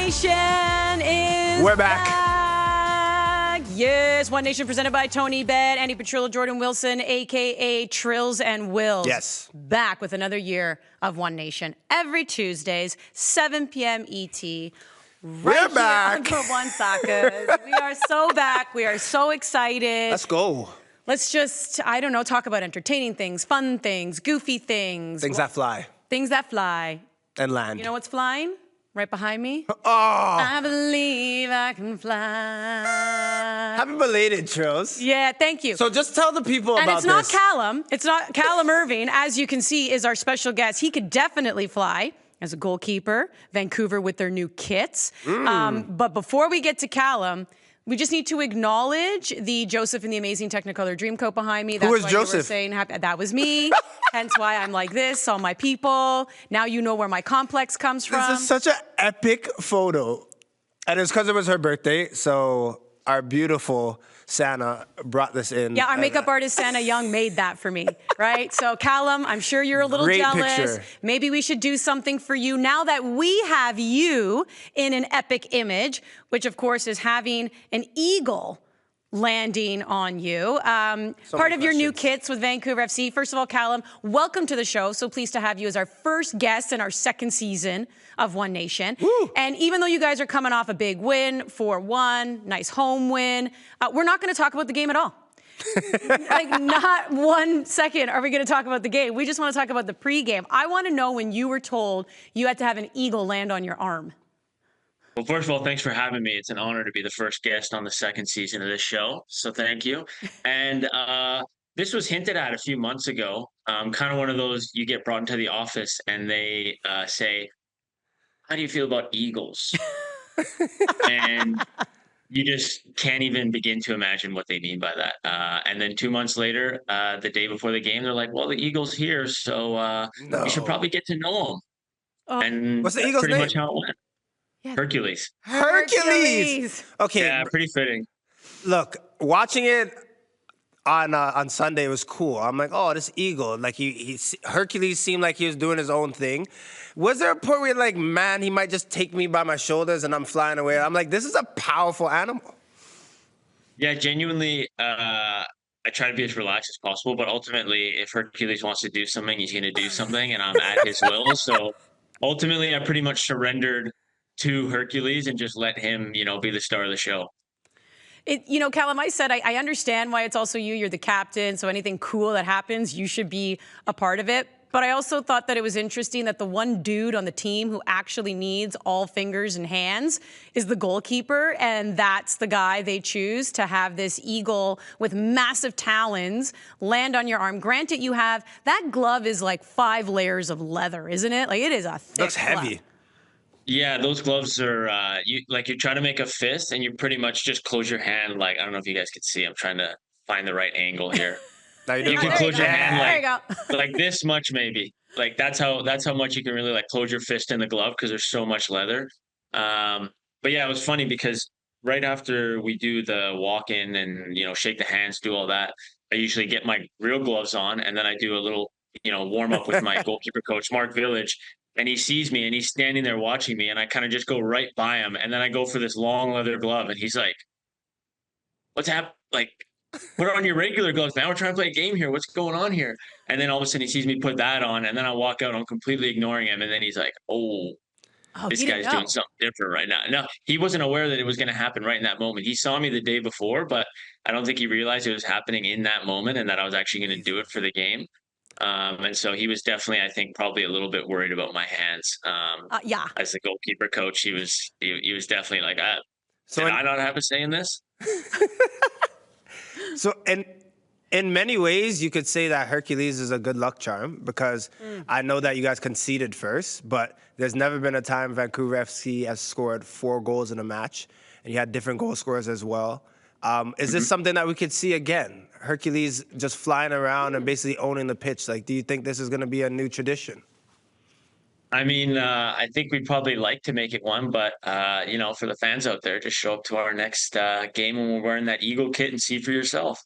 OneNation is We're back. Yes, OneNation presented by Tony Bet, Andi, Petrillo, Jordan Wilson, a.k.a. Trillz and Willz. Yes. Back with another year of OneNation. Every Tuesdays, 7 p.m. ET. We're back. On the One Soccers. We are so back. We are so excited. Let's go. Let's just, I don't know, talk about entertaining things, fun things, goofy things. Things that fly. Things that fly. And land. You know what's flying? Right behind me? Oh. I believe I can fly. Happy belated, Trillz. Yeah, thank you. So just tell the people and about it's not this. Callum. It's not Callum Irving, as you can see, is our special guest. He could definitely fly as a goalkeeper. Vancouver with their new kits. But before we get to Callum, we just need to acknowledge the Joseph and the Amazing Technicolor Dreamcoat behind me. That's Who is why you were Joseph? saying that was me. Hence why I'm like this, all my people. Now you know where my complex comes from. This is such an epic photo. And it's because it was her birthday, so our beautiful Santa brought this in. Yeah, our makeup artist, Santa Young, made that for me, right? So, Callum, I'm sure you're a little Great jealous. picture. Maybe we should do something for you now that we have you in an epic image, which, of course, is having an eagle landing on you. Part of your new kits with Vancouver FC. First of all, Callum, welcome to the show. So pleased to have you as our first guest in our second season of OneNation. Woo. And even though you guys are coming off a big win, 4-1, nice home win, we're not going to talk about the game at all. Like, not 1 second are we going to talk about the game. We just want to talk about the pregame. I want to know when you were told you had to have an eagle land on your arm. Well, first of all, thanks for having me. It's an honor to be the first guest on the second season of this show. So thank you. And this was hinted at a few months ago. Kind of one of those, you get brought into the office and they say, how do you feel about eagles? And you just can't even begin to imagine what they mean by that. And then 2 months later, the day before the game, they're like, well, the eagle's here, so you should probably get to know him. Oh. And What's the that's eagle's pretty name? much how it went. Yeah. Hercules. Hercules. Okay. Yeah, pretty fitting. Look, watching it on Sunday was cool. I'm like, oh, this eagle. Like Hercules seemed like he was doing his own thing. Was there a point where you're like, man, he might just take me by my shoulders and I'm flying away? I'm like, this is a powerful animal. Yeah, genuinely, I try to be as relaxed as possible, but ultimately, if Hercules wants to do something, he's going to do something, and I'm at his will. So ultimately, I pretty much surrendered to Hercules and just let him, be the star of the show. Callum, I said, I understand why it's also you. You're the captain, so anything cool that happens, you should be a part of it. But I also thought that it was interesting that the one dude on the team who actually needs all fingers and hands is the goalkeeper, and that's the guy they choose to have this eagle with massive talons land on your arm. Granted, that glove is like 5 layers of leather, isn't it? Like, it is a thick Looks heavy. glove. Yeah, those gloves are, you try to make a fist and you pretty much just close your hand. Like, I don't know if you guys can see, I'm trying to find the right angle here. You can close your hand There like this much, maybe. Like that's how much you can really like close your fist in the glove because there's so much leather. But yeah, it was funny because right after we do the walk in and, shake the hands, do all that, I usually get my real gloves on and then I do a little, warm up with my goalkeeper coach, Mark Village. And he sees me and he's standing there watching me and I kind of just go right by him. And then I go for this long leather glove and he's like, what's happening? Like, put on your regular gloves. Now we're trying to play a game here. What's going on here? And then all of a sudden he sees me put that on and then I walk out. I'm completely ignoring him. And then he's like, oh, this guy's doing something different right now. No, he wasn't aware that it was going to happen right in that moment. He saw me the day before, but I don't think he realized it was happening in that moment and that I was actually going to do it for the game. And so he was definitely, I think, probably a little bit worried about my hands. Yeah. As the goalkeeper coach, he was definitely like, So did I not have a say in this? So in many ways, you could say that Hercules is a good luck charm because I know that you guys conceded first, but there's never been a time Vancouver FC has scored 4 goals in a match, and you had different goal scorers as well. Is this something that we could see again? Hercules just flying around and basically owning the pitch. Like, do you think this is going to be a new tradition? I mean, I think we'd probably like to make it one, but, for the fans out there, just show up to our next game when we're wearing that Eagle kit and see for yourself.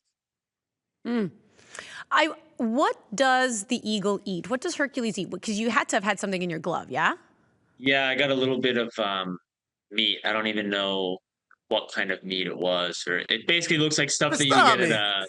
What does the eagle eat? What does Hercules eat? Because you had to have had something in your glove, yeah? Yeah, I got a little bit of meat. I don't even know what kind of meat it was, or it basically looks like stuff that you get at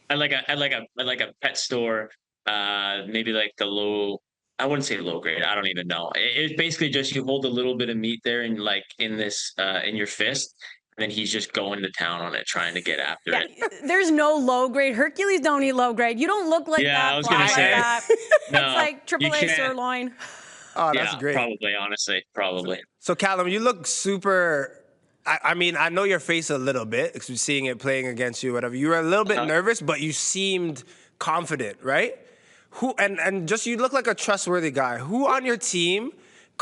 Pastrami. a pet store. Maybe like the low. I wouldn't say low grade. I don't even know. It's basically just you hold a little bit of meat there and like in this in your fist, and then he's just going to town on it, trying to get after Yeah, it. there's no low grade. Hercules don't eat low grade. You don't look like Yeah, I that, was fly gonna like say that. It's no. like You AAA can't. sirloin. Oh, that's Yeah, great. probably. Honestly, probably. So Callum, you look super. I mean, I know your face a little bit because seeing it playing against you, whatever. You were a little bit nervous, but you seemed confident, right? Who and just you look like a trustworthy guy. Who on your team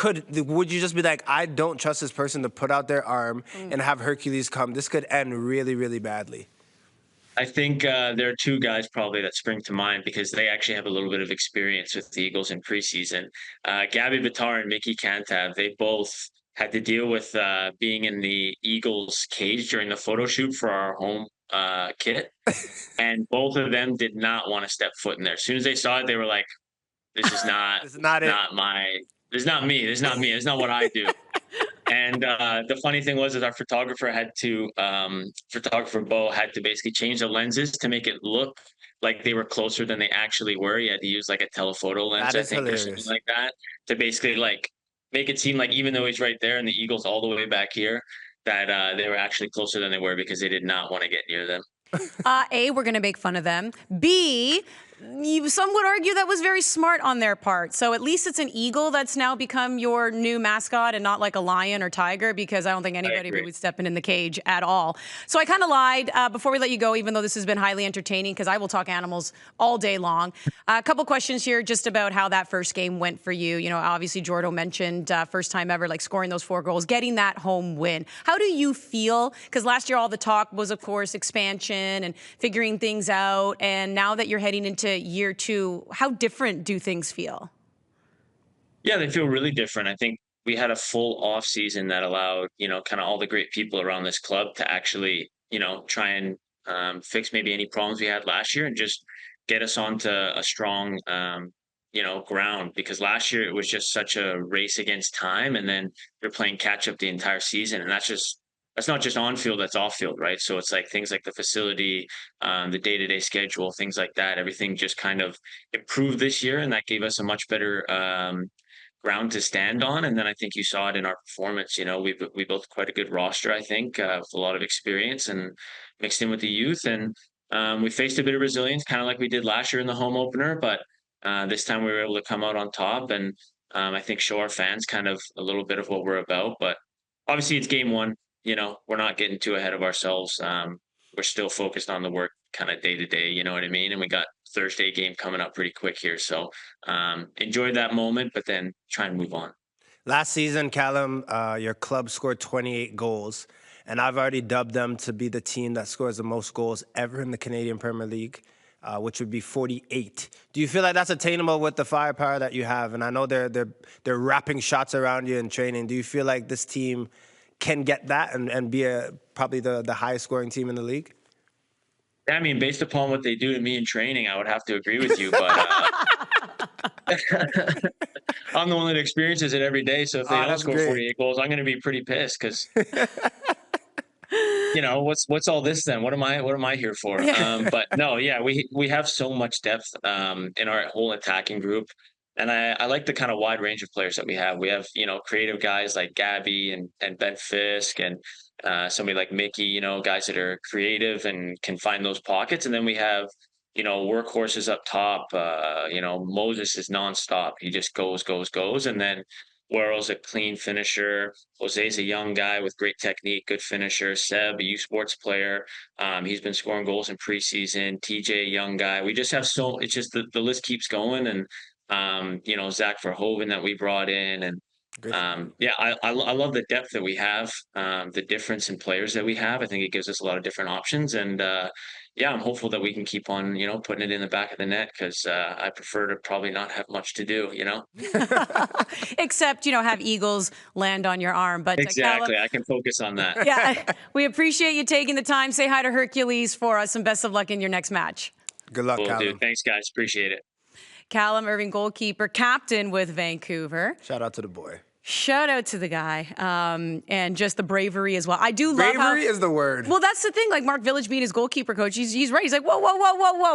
would you just be like, I don't trust this person to put out their arm and have Hercules come? This could end really, really badly. I think there are two guys probably that spring to mind because they actually have a little bit of experience with the Eagles in preseason. Gabby Bitar and Mickey Cantab, they both had to deal with being in the Eagles cage during the photo shoot for our home kit. And both of them did not want to step foot in there. As soon as they saw it, they were like, this is not, This is not it. this is not me. This is not me. This is not what I do. And the funny thing was, is our photographer Bo had to basically change the lenses to make it look like they were closer than they actually were. He had to use like a telephoto lens, That I is think, or something hilarious. like that, to basically like make it seem like even though he's right there and the Eagles all the way back here, that they were actually closer than they were because they did not want to get near them. A, we're going to make fun of them. B, some would argue that was very smart on their part. So at least it's an eagle that's now become your new mascot and not like a lion or tiger, because I don't think anybody would step in the cage at all. So I kind of lied before we let you go, even though this has been highly entertaining, because I will talk animals all day long. A couple questions here just about how that first game went for you. You know, obviously Jordo mentioned first time ever, like scoring those 4 goals, getting that home win. How do you feel? Because last year all the talk was, of course, expansion and figuring things out. And now that you're heading into year 2, how different do things feel? Yeah, they feel really different. I think we had a full off season that allowed, kind of all the great people around this club to actually, try and fix maybe any problems we had last year and just get us onto a strong, ground. Because last year it was just such a race against time, and then you're playing catch up the entire season, and that's not just on field, that's off field, right? So it's like things like the facility, the day-to-day schedule, things like that. Everything just kind of improved this year, and that gave us a much better ground to stand on. And then I think you saw it in our performance. We built quite a good roster, I think, with a lot of experience and mixed in with the youth. And we faced a bit of resilience, kind of like we did last year in the home opener. But this time we were able to come out on top and I think show our fans kind of a little bit of what we're about. But obviously it's game 1. We're not getting too ahead of ourselves. We're still focused on the work kind of day to day, you know what I mean? And we got Thursday game coming up pretty quick here. So enjoy that moment, but then try and move on. Last season, Callum, your club scored 28 goals, and I've already dubbed them to be the team that scores the most goals ever in the Canadian Premier League, which would be 48. Do you feel like that's attainable with the firepower that you have? And I know they're wrapping shots around you in training. Do you feel like this team can get that and be probably the highest scoring team in the league? I mean, based upon what they do to me in training, I would have to agree with you, but I'm the one that experiences it every day. So if they don't score 48 goals, I'm going to be pretty pissed because, what's all this then? What am I here for? But no, yeah, we have so much depth in our whole attacking group. And I like the kind of wide range of players that we have. We have, creative guys like Gabby and Ben Fisk and somebody like Mickey, guys that are creative and can find those pockets. And then we have, workhorses up top. Moses is nonstop. He just goes. And then Worrell's a clean finisher. Jose's a young guy with great technique, good finisher. Seb, a U Sports player. He's been scoring goals in preseason. TJ, a young guy. We just have it's just the list keeps going. And Zach Verhoeven that we brought in. And I love the depth that we have, the difference in players that we have. I think it gives us a lot of different options. And I'm hopeful that we can keep on, putting it in the back of the net because I prefer to probably not have much to do, Except, have eagles land on your arm. But exactly. Callum, I can focus on that. Yeah, we appreciate you taking the time. Say hi to Hercules for us and best of luck in your next match. Good luck, Callum. Dude. Thanks, guys. Appreciate it. Callum Irving, goalkeeper, captain with Vancouver. Shout out to the boy. Shout out to the guy and just the bravery as well. I do love Bravery is the word. Well, that's the thing. Like Mark Village being his goalkeeper coach, he's right. He's like, whoa.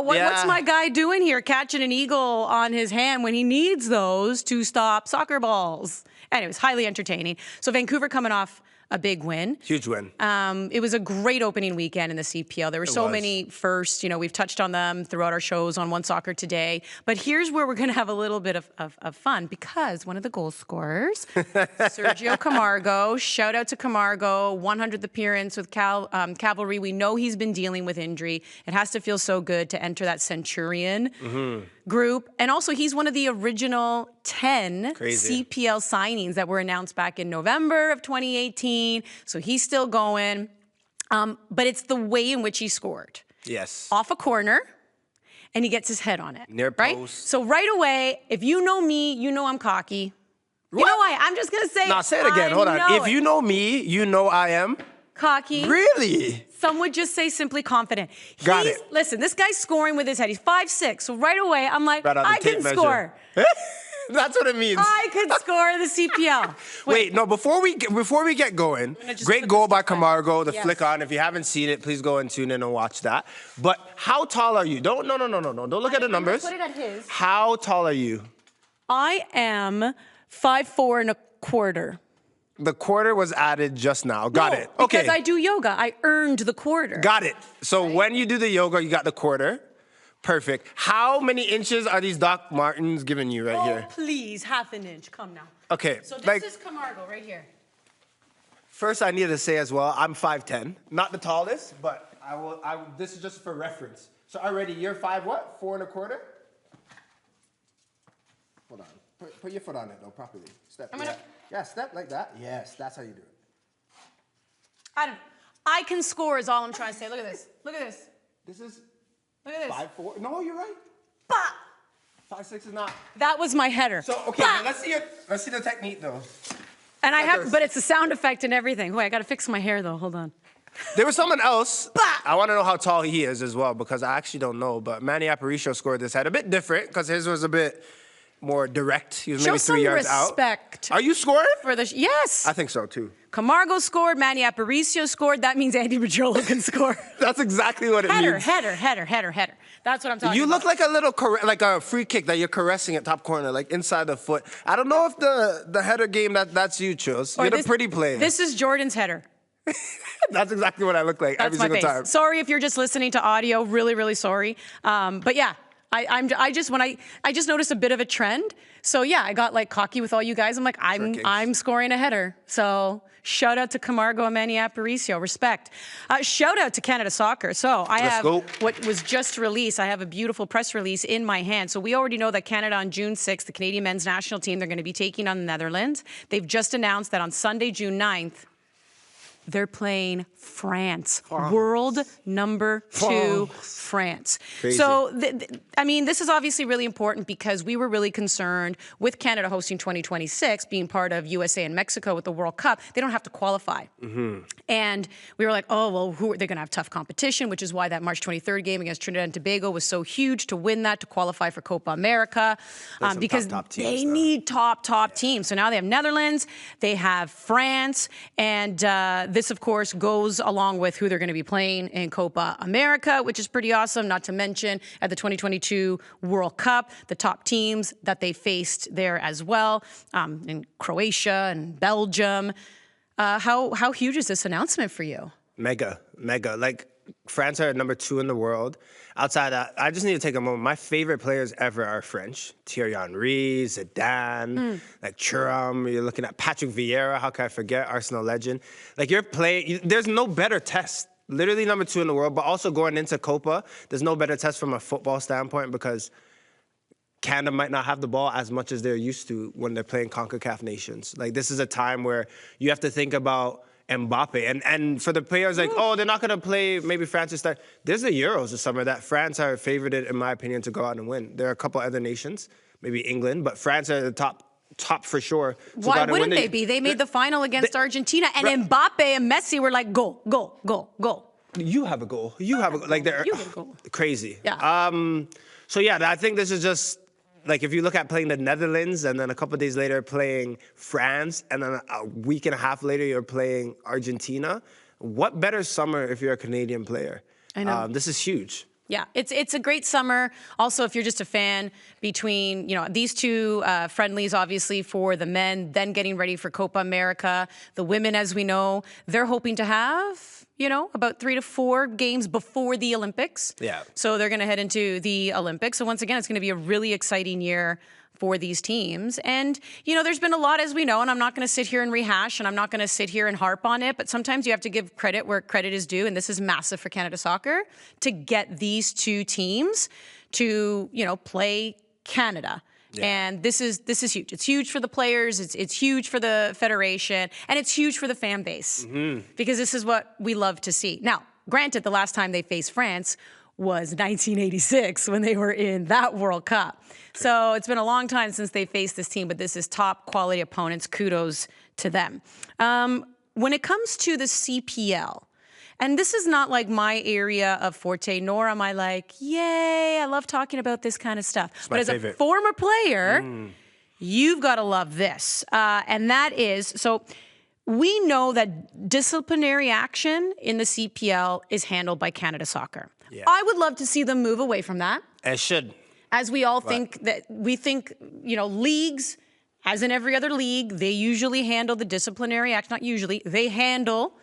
What's my guy doing here catching an eagle on his hand when he needs those to stop soccer balls? Anyways, highly entertaining. So Vancouver coming off a big win. Huge win. It was a great opening weekend in the CPL. There were so many firsts. You know, we've touched on them throughout our shows on One Soccer Today. But here's where we're going to have a little bit of fun because one of the goal scorers, Sergio Camargo, shout out to Camargo, 100th appearance with Cavalry. We know he's been dealing with injury. It has to feel so good to enter that Centurion group. And also, he's one of the original 10 CPL signings that were announced back in November of 2018. So he's still going. But it's the way in which he scored. Yes. Off a corner, and he gets his head on it. Near right? post. So right away, if you know me, you know I'm cocky. What? You know why? I'm just going to say Nah, say it again. Hold on. If you know me, you know I am. Cocky. Really? Some would just say simply confident. Got it. Listen, this guy's scoring with his head. He's 5'6". So right away, I'm like, I can score. That's what it means. I could score the CPL. Wait, no, before we get going, great goal by Camargo, the flick on. If you haven't seen it, please go and tune in and watch that. But how tall are you? No. Don't look at the numbers. Put it at his. How tall are you? I am 5'4.25". The quarter was added just now. Got it. Okay. Because I do yoga. I earned the quarter. Got it. So when you do the yoga, you got the quarter. Perfect. How many inches are these Doc Martens giving you right here? Oh, please, half an inch. Come now. Okay. So this is Camargo right here. First, I need to say as well, I'm 5'10". Not the tallest, but this is just for reference. So already you're 5 what? 4.25? Hold on. Put your foot on it though, properly. Step. Yeah, step like that. Yes, that's how you do it. I can score is all I'm trying to say. Look at this. Look at this. This is Look at this. 5'4". No, you're right. Bah! 5'6" is not. That was my header. So okay, now let's see the technique though. And but it's a sound effect and everything. Wait, I gotta fix my hair though. Hold on. There was someone else. I want to know how tall he is as well because I actually don't know. But Manny Aparicio scored this head a bit different because his was a bit more direct. He was maybe 3 yards out. Show some respect. Are you scoring? Yes. I think so too. Camargo scored. Manny Aparicio scored. That means Andi Petrillo can score. That's exactly what it means. Header. That's what I'm talking about. You look like a little, like a free kick that you're caressing at top corner, like inside the foot. I don't know if the header game, that's you, Trillz. You're the pretty player. This is Jordan's header. That's exactly what I look like every single time. Sorry if you're just listening to audio. Really, really sorry. But yeah, I just noticed a bit of a trend. So yeah, I got like cocky with all you guys. I'm like, I'm scoring a header. So shout out to Camargo and Manny Aparicio. Respect. Shout out to Canada Soccer. So I have what was just released. I have a beautiful press release in my hand. So we already know that Canada on June 6th, the Canadian men's national team, they're going to be taking on the Netherlands. They've just announced that on Sunday, June 9th, they're playing France. World number 2, France. Crazy. So, I mean, this is obviously really important because we were really concerned with Canada hosting 2026, being part of USA and Mexico with the World Cup. They don't have to qualify. And we were like, oh, well, they're going to have tough competition, which is why that March 23rd game against Trinidad and Tobago was so huge to win that, to qualify for Copa America. Because they need top teams. So now they have Netherlands, they have France, and this, of course, goes along with who they're going to be playing in Copa America, which is pretty awesome, not to mention at the 2022 World Cup, the top teams that they faced there as well, in Croatia and Belgium. How huge is this announcement for you? Mega. Like, France are number 2 in the world. Outside that, I just need to take a moment. My favorite players ever are French. Thierry Henry, Zidane, like Thuram. You're looking at Patrick Vieira. How can I forget? Arsenal legend. Like, you're playing. There's no better test. Literally number 2 in the world, but also going into Copa, there's no better test from a football standpoint because Canada might not have the ball as much as they're used to when they're playing CONCACAF nations. Like, this is a time where you have to think about Mbappe. And for the players like, oh, they're not going to play maybe France start. There's the Euros this summer that France are favored, in my opinion, to go out and win. There are a couple other nations, maybe England, but France are the top for sure. Why wouldn't they be? They made the final against Argentina, and Mbappe and Messi were like, go. You have a goal. Like, they're you have a goal. Crazy. Yeah. So, yeah, I think this is just like if you look at playing the Netherlands and then a couple of days later playing France and then a week and a half later you're playing Argentina, what better summer if you're a Canadian player? I know. This is huge. Yeah, it's a great summer. Also, if you're just a fan between, these two friendlies, obviously, for the men, then getting ready for Copa America. The women, as we know, they're hoping to have, about 3 to 4 games before the Olympics. Yeah. So they're going to head into the Olympics. So once again, it's going to be a really exciting year for these teams. And, there's been a lot, as we know, and I'm not going to sit here and rehash, and I'm not going to sit here and harp on it, but sometimes you have to give credit where credit is due, and this is massive for Canada Soccer, to get these two teams to, play Canada. Yeah. And this is huge. It's huge for the players, it's huge for the federation, and it's huge for the fan base, because this is what we love to see. Now, granted, the last time they faced France was 1986 when they were in that World Cup. So it's been a long time since they faced this team, but this is top quality opponents. Kudos to them. When it comes to the CPL, and this is not like my area of forte, nor am I like, yay, I love talking about this kind of stuff. But as a former player, you've got to love this. And that is, so we know that disciplinary action in the CPL is handled by Canada Soccer. Yeah. I would love to see them move away from that. It should. As we all think that we think, leagues, as in every other league, they usually handle the disciplinary act. Not usually, they handle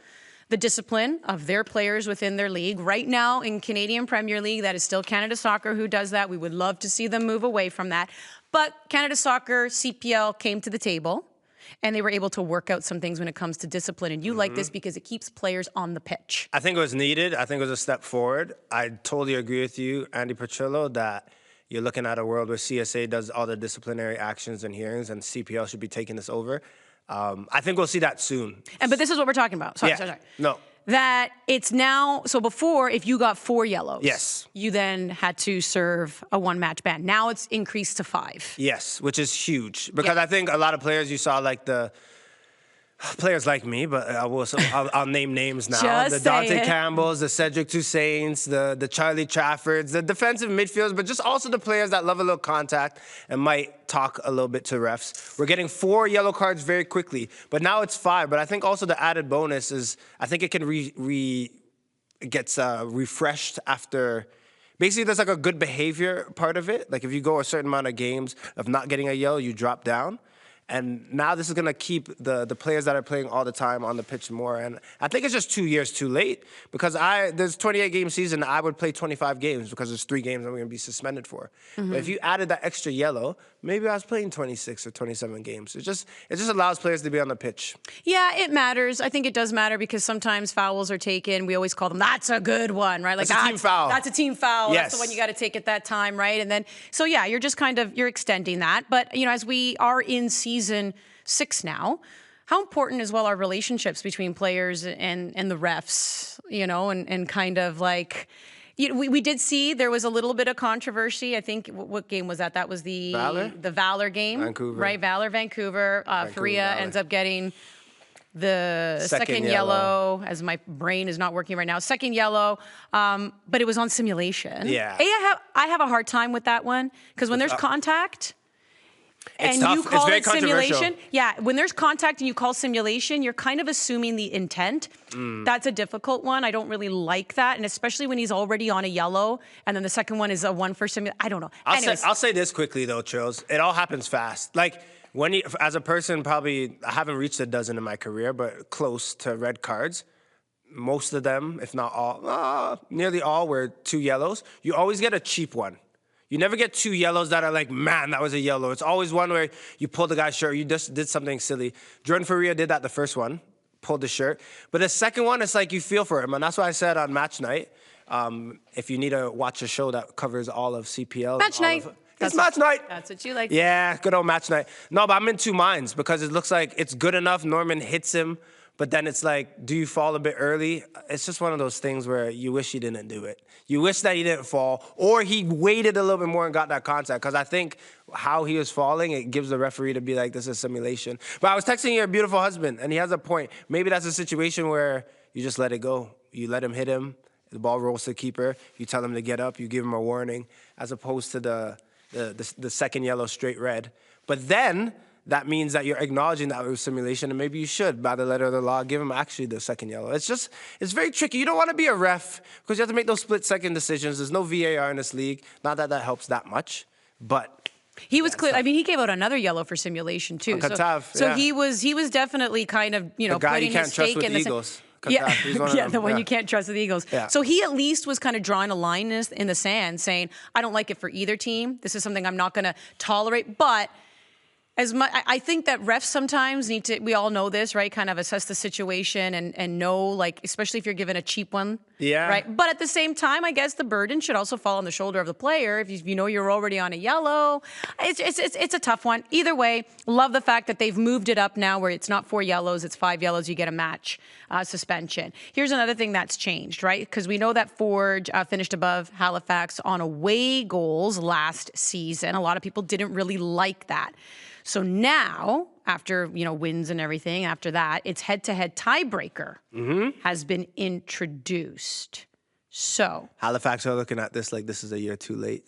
the discipline of their players within their league. Right now in Canadian Premier League, that is still Canada Soccer who does that. We would love to see them move away from that. But Canada Soccer, CPL came to the table, and they were able to work out some things when it comes to discipline. And you like this because it keeps players on the pitch. I think it was needed. I think it was a step forward. I totally agree with you, Andi Petrillo, that you're looking at a world where CSA does all the disciplinary actions and hearings, and CPL should be taking this over. I think we'll see that soon. But this is what we're talking about. Sorry. No. That it's now, so before, if you got 4 yellows, yes, you then had to serve a 1-match ban. Now it's increased to 5. Yes, which is huge. Because I think a lot of players, you saw like the players like me, but I'll name names now. Just the Dante Campbells, the Cedric Toussaints, the Charlie Traffords, the defensive midfielders, but just also the players that love a little contact and might talk a little bit to refs. We're getting 4 yellow cards very quickly, but now it's 5. But I think also the added bonus is I think it can gets refreshed after. Basically, there's like a good behavior part of it. Like if you go a certain amount of games of not getting a yellow, you drop down. And now this is going to keep the players that are playing all the time on the pitch more. And I think it's just 2 years too late because there's 28-game season. I would play 25 games because there's 3 games I'm going to be suspended for. But if you added that extra yellow, maybe I was playing 26 or 27 games. It just allows players to be on the pitch. Yeah, it matters. I think it does matter because sometimes fouls are taken. We always call them, that's a good one, right? Like that's a team foul. That's a team foul. Yes. That's the one you got to take at that time, right? And then, so yeah, you're just you're extending that. But, as we are in season 6 now, how important as well are relationships between players and the refs, and kind of like, we did see there was a little bit of controversy. I think, what game was that? That was the Valor game. Vancouver. Right, Valor, Vancouver. Faria ends up getting the second yellow, as my brain is not working right now. Second yellow, but it was on simulation. Yeah. I have a hard time with that one because when there's contact and you it's call very it simulation, when there's contact and you call simulation, you're kind of assuming the intent. That's a difficult one. I don't really like that, and especially when he's already on a yellow, and then the second one is a 1 for simulation. I don't know. I'll say this quickly though, Trillz. It all happens fast. Like when as a person, probably I haven't reached a dozen in my career, but close to red cards. Most of them, if not all, nearly all, were 2 yellows. You always get a cheap one. You never get 2 yellows that are like, man, that was a yellow. It's always one where you pulled the guy's shirt, or you just did something silly. Jordan Faria did that the first one, pulled the shirt. But the second one, it's like you feel for him. And that's why I said on match night, if you need to watch a show that covers all of CPL. Match night. It's match night. That's what you like. Yeah, good old match night. No, but I'm in 2 minds because it looks like it's good enough. Norman hits him. But then it's like, do you fall a bit early? It's just one of those things where you wish he didn't do it. You wish that he didn't fall, or he waited a little bit more and got that contact. Because I think how he was falling, it gives the referee to be like, this is simulation. But I was texting your beautiful husband, and he has a point. Maybe that's a situation where you just let it go. You let him hit him. The ball rolls to the keeper. You tell him to get up. You give him a warning, as opposed to the the second yellow straight red. But then that means that you're acknowledging that it was simulation, and maybe you should, by the letter of the law, give him actually the second yellow. It's very tricky. You don't want to be a ref because you have to make those split-second decisions. There's no VAR in this league. Not that that helps that much, but he was clear. I mean, he gave out another yellow for simulation too. So he was definitely kind of the guy putting you can't his trust stake with in the the Eagles. Yeah, the one yeah. you can't trust with the Eagles. Yeah. So he at least was kind of drawing a line in the sand, saying, "I don't like it for either team. This is something I'm not going to tolerate." But as much, I think that refs sometimes need to, we all know this, right? Kind of assess the situation and know, like, especially if you're given a cheap one. Yeah. Right. But at the same time, I guess the burden should also fall on the shoulder of the player. If you know you're already on a yellow, it's a tough one. Either way, love the fact that they've moved it up now where it's not 4 yellows, it's 5 yellows, you get a match suspension. Here's another thing that's changed, right? Because we know that Forge finished above Halifax on away goals last season. A lot of people didn't really like that. So now, after wins and everything, after that, it's head-to-head tiebreaker has been introduced. So Halifax are looking at this like this is a year too late.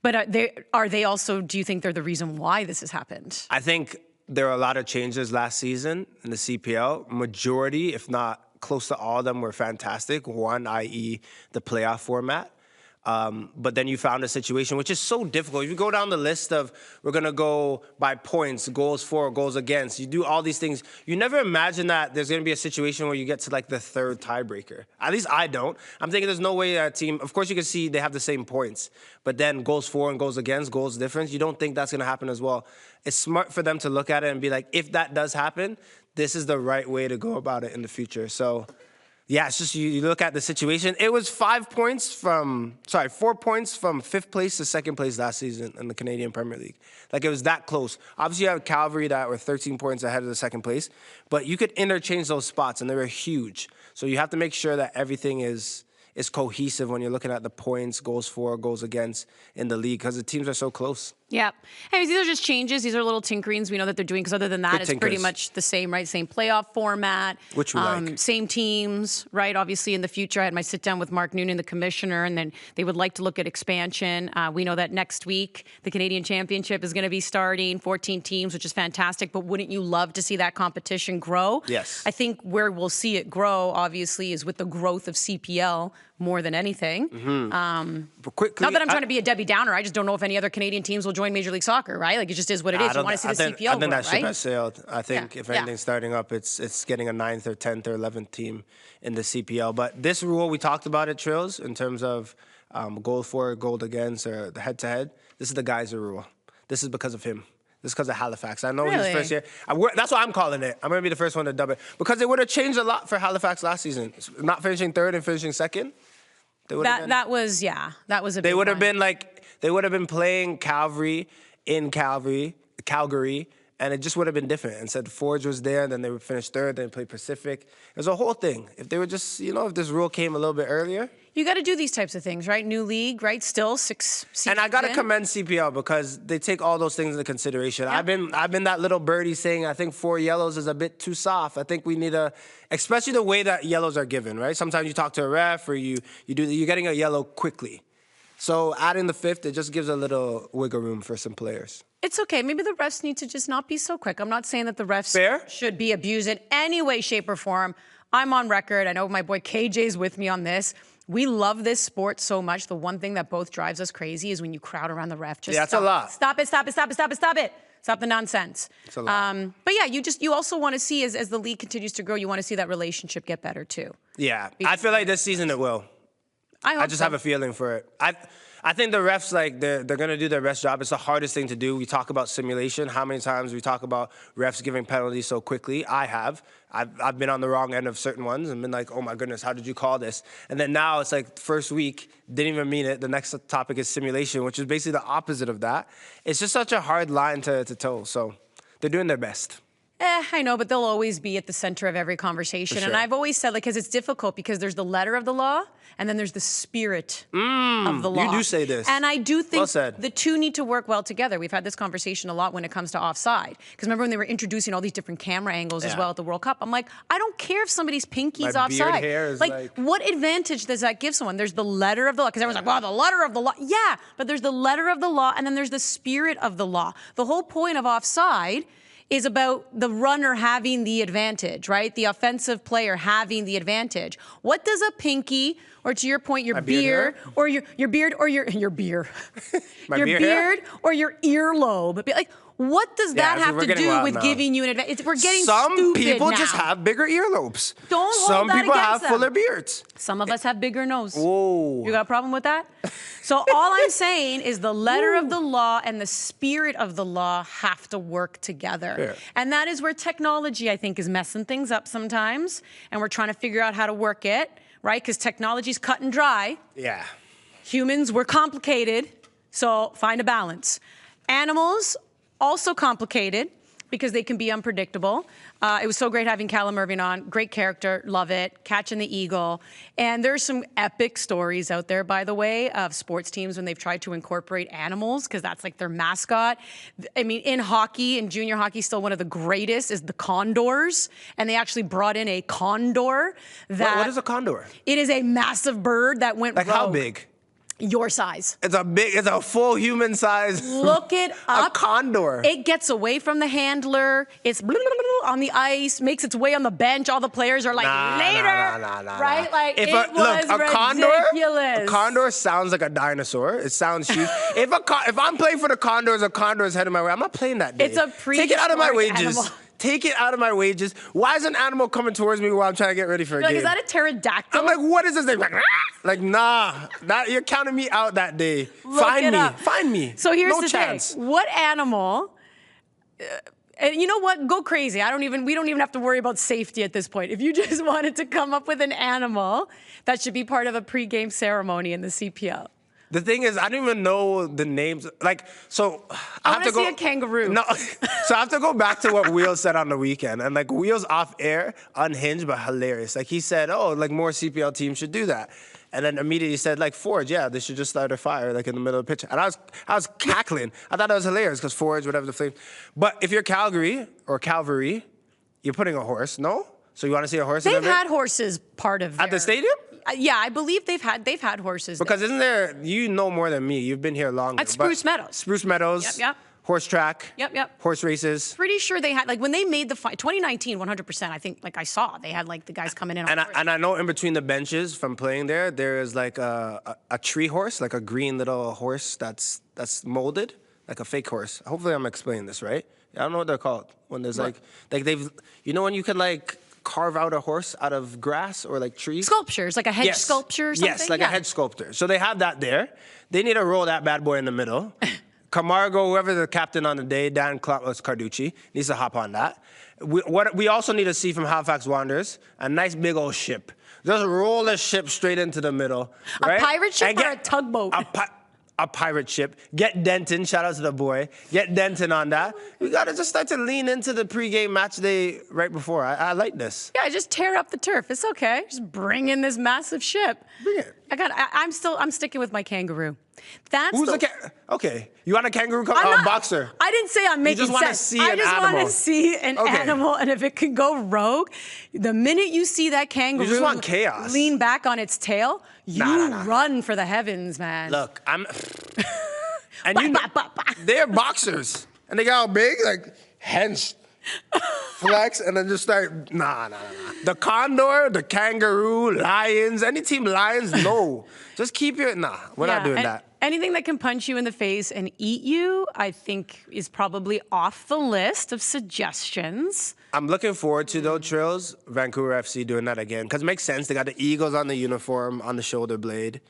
But are they also? Do you think they're the reason why this has happened? I think there were a lot of changes last season in the CPL. Majority, if not close to all of them, were fantastic. One, i.e., the playoff format. But then you found a situation which is so difficult. If you go down the list of, we're going to go by points, goals for, goals against, you do all these things. You never imagine that there's going to be a situation where you get to like the third tiebreaker. At least I don't. I'm thinking there's no way a team, of course you can see they have the same points, but then goals for and goals against, goals difference, you don't think that's going to happen as well. It's smart for them to look at it and be like, if that does happen, this is the right way to go about it in the future. So yeah, it's just you look at the situation. It was 4 points from 5th place to 2nd place last season in the Canadian Premier League. Like, it was that close. Obviously, you have Calgary that were 13 points ahead of the 2nd place, but you could interchange those spots, and they were huge. So you have to make sure that everything is cohesive when you're looking at the points, goals for, goals against in the league, because the teams are so close. Yeah. Hey, these are just changes. These are little tinkerings we know that they're doing, because other than that, it's pretty much the same, right? Same playoff format. Which we like. Same teams, right? Obviously, in the future, I had my sit-down with Mark Noonan, the commissioner, and then they would like to look at expansion. We know that next week, the Canadian Championship is going to be starting, 14 teams, which is fantastic, but wouldn't you love to see that competition grow? Yes. I think where we'll see it grow, obviously, is with the growth of CPL more than anything. But quickly, not that I'm trying to be a Debbie Downer. I just don't know if any other Canadian teams will join Major League Soccer, right? Like, it just is what it is. You want to see the CPL I think that ship right? has sailed. I think if anything's starting up, it's getting a 9th or 10th or 11th team in the CPL. But this rule, we talked about it, Trillz, in terms of goal for, goal against, or the head-to-head. This is the Geyser rule. This is because of him. This is because of Halifax. I know Really? his first year. That's what I'm calling it. I'm going to be the first one to dub it. Because it would have changed a lot for Halifax last season. Not finishing 3rd and finishing 2nd. That was a big They would have one. been playing Calgary in Calgary, and it just would have been different. Instead, Forge was there, then they would finish 3rd, then play Pacific. It was a whole thing. If they were just, if this rule came a little bit earlier. You got to do these types of things, right? New league, right? Still 6 seasons And I got to in. commend CPL because they take all those things into consideration. Yeah. I've been that little birdie saying I think 4 yellows is a bit too soft. I think we need especially the way that yellows are given, right? Sometimes you talk to a ref or you're getting a yellow quickly. So adding the 5th, it just gives a little wiggle room for some players. It's okay. Maybe the refs need to just not be so quick. I'm not saying that the refs Fair. should be abused in any way, shape, or form. I'm on record. I know my boy KJ's with me on this. We love this sport so much. The one thing that both drives us crazy is when you crowd around the ref. Just that's stop. a lot. Stop it, stop it, stop it, stop it, stop it. Stop the nonsense. It's a lot. But yeah, you also want to see, as the league continues to grow, you want to see that relationship get better too. Yeah, I feel like this season it will. I just have a feeling for it. I think the refs, they're going to do their best job. It's the hardest thing to do. We talk about simulation. How many times we talk about refs giving penalties so quickly? I have. I've been on the wrong end of certain ones and been like, oh my goodness, how did you call this? And then now it's like first week, didn't even mean it. The next topic is simulation, which is basically the opposite of that. It's just such a hard line to toe. So they're doing their best. I know, but they'll always be at the center of every conversation. For And sure. I've always said, like, because it's difficult because there's the letter of the law and then there's the spirit of the law. You do say this. And I do think Well said. the two need to work well together. We've had this conversation a lot when it comes to offside. Because remember when they were introducing all these different camera angles as Yeah. well at the World Cup? I'm like, I don't care if somebody's pinky's My beard offside. hair is like, like- what advantage does that give someone? There's the letter of the law. Because everyone's like, well, the letter of the law. Yeah, but there's the letter of the law and then there's the spirit of the law. The whole point of offside is about the runner having the advantage, right? The offensive player having the advantage. What does a pinky, or to your point, your My beard beard, hair? or your beard, or your beard, My your beard hair? beard, or your earlobe? Like, what does that see, have we're to getting do wild with now. giving you an advantage? We're getting Some stupid people now. just have bigger earlobes. Don't hold Some that people against have them. fuller beards. Some of us have bigger nose. Whoa. You got a problem with that? So all I'm saying is the letter of the law and the spirit of the law have to work together. Fair. And that is where technology, I think, is messing things up sometimes. And we're trying to figure out how to work it, right? Because technology's cut and dry. Yeah. Humans, we're complicated. So find a balance. Animals, also complicated because they can be unpredictable. It was so great having Callum Irving on. Great character, love it. Catching the eagle. And there's some epic stories out there, by the way, of sports teams when they've tried to incorporate animals because that's like their mascot. I mean, in hockey, in junior hockey, still one of the greatest is the Condors. And they actually brought in a condor that... What is a condor? It is a massive bird that went Like rogue. how big? Your size. It's a full human size. Look it up. A condor. It gets away from the handler. It's on the ice, makes its way on the bench. All the players are like, later. Right? Like, it was ridiculous. A condor sounds like a dinosaur. It sounds huge. If I'm playing for the Condors, a condor is heading my way. I'm not playing that day. It's a Take it out of my prehistoric wages. animal. Take it out of my wages. Why is an animal coming towards me while I'm trying to get ready for a Like, game? is that a pterodactyl? I'm like, what is this thing? Like, nah. You're counting me out that day. Look Find it me. up. Find me. So here's no the chance. thing. What animal... and you know what? Go crazy. We don't even have to worry about safety at this point. If you just wanted to come up with an animal that should be part of a pre-game ceremony in the CPL. The thing is, I don't even know the names. Like, so I have want to to go. see a kangaroo. No, so I have to go back to what Willz said on the weekend, and like Willz off air, unhinged but hilarious. Like he said, oh, like more CPL teams should do that, and then immediately said like Forge, yeah, they should just start a fire like in the middle of the pitch, and I was cackling. I thought that was hilarious because Forge, whatever the flame. But if you're Calgary or Calvary, you're putting a horse, no? So you want to see a horse? They've had horses part of at the their- stadium? Yeah, I believe they've had horses. Because isn't there, you know more than me, you've been here longer. At Spruce Meadows. Spruce Meadows. Yep. Horse track. Yep. Horse races. Pretty sure they had, like, when they made the fight, 2019, 100%, I think, like, I saw, they had, like, the guys coming in on horses. And I know in between the benches from playing there is like a tree horse, like a green little horse that's molded, like a fake horse. Hopefully I'm explaining this right. I don't know what they're called. When there's like they've, you know when you can like carve out a horse out of grass or like trees? Sculptures, like a hedge sculpture or something? Yes, like a hedge sculptor. So they have that there. They need to roll that bad boy in the middle. Camargo, whoever the captain on the day, Dan Carducci, needs to hop on that. We also need to see from Halifax Wanderers a nice big old ship. Just roll the ship straight into the middle. Right? A pirate ship or a tugboat? A pirate ship. Get Denton, shout out to the boy. Get Denton on that. We got to just start to lean into the pregame match day right before. I like this. Yeah, just tear up the turf. It's okay. Just bring in this massive ship. Bring it. I'm sticking with my kangaroo. That's Who's okay, you want a kangaroo boxer? I didn't say I'm making just wanna sense. see I an just animal. want to see an animal, and if it can go rogue, the minute you see that kangaroo You just want chaos. lean back on its tail, you run for the heavens, man. Look, and they're boxers, and they got all big, like hence flex, and then just start nah. The condor, the kangaroo, lions, any team lions, no. Just keep your we're not doing that. Anything that can punch you in the face and eat you, I think, is probably off the list of suggestions. I'm looking forward to, though, Trillz, Vancouver FC doing that again. Because it makes sense. They got the eagles on the uniform, on the shoulder blade.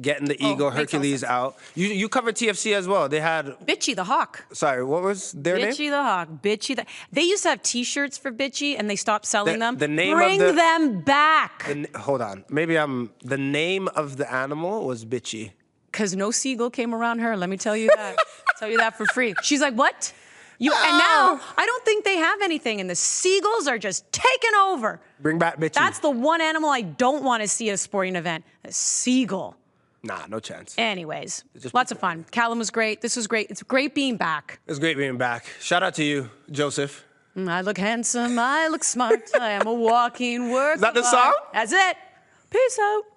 Getting the eagle, Hercules out. You covered TFC as well. They had... Bitchy the Hawk. Sorry, what was their name? Bitchy the Hawk. Bitchy the... They used to have T-shirts for Bitchy, and they stopped selling them. The name Bring of the... them back. Hold on. Maybe the name of the animal was Bitchy. Because no seagull came around her, let me tell you that. Tell you that for free. She's like, what? And now, I don't think they have anything, and the seagulls are just taking over. Bring back Mitchie. That's the one animal I don't want to see at a sporting event, a seagull. Nah, no chance. Anyways, lots of fun. Callum was great. This was great. It's great being back. It's great being back. Shout out to you, Joseph. I look handsome. I look smart. I am a walking work. Is that the song? That's it. Peace out.